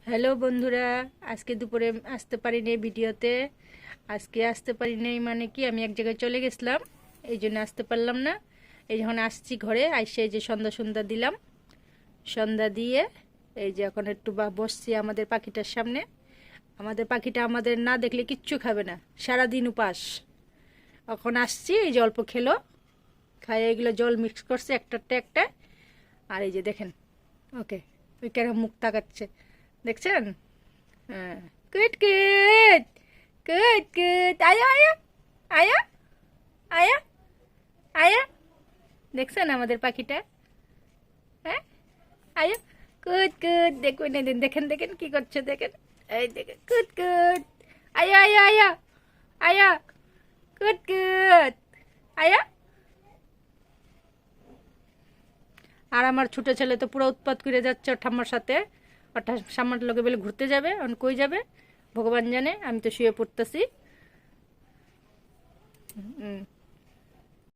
Hello বন্ধুরা, আজকে দুপুরে আসতে পারিনি ভিডিওতে। আজকে আসতে পারিনি মানে কি, আমি এক জায়গায় চলে গেছিলাম, এই জন্য আসতে পারলাম না। এই যখন আসছি ঘরে আইসে এই যে সন্ধ্যা সন্ধ্যা দিলাম, সন্ধ্যা দিয়ে এই যে এখন একটু বসছি আমাদের পাখিটার সামনে। আমাদের পাখিটা আমাদের না দেখলে কিচ্ছু খাবে না, সারাদিন উপাস। এখন আসছি, এই যে অল্প খেলো, খাইয়ে এগুলো জল মিক্স করছে একটাতে একটা। আর এই যে দেখেন ওকে, ওই কেন মুখ তাকাচ্ছে দেখছেন? হ্যাঁ, গুড গুড গুড গুড, আয়া আয়া আয়া আয়া আয়া, দেখছেন আমাদের পাখিটা? হ্যাঁ, আয়া, গুড গুড। দেখুন দেখেন দেখেন কি করছে, দেখেন, এই দেখেন, গুড গুড, আয়া আয়া আয়া আয়া, গুড গুড, আয়া। আর আমার ছোট ছেলে তো পুরো উৎপাত করে যাচ্ছে ওর ঠাম্মার সাথে। ওর ঠাম্মার লোকে বলে ঘুরতে যাবে, অন কই যাবে ভগবান জানে, আমি তো শুয়ে পড়তেছি।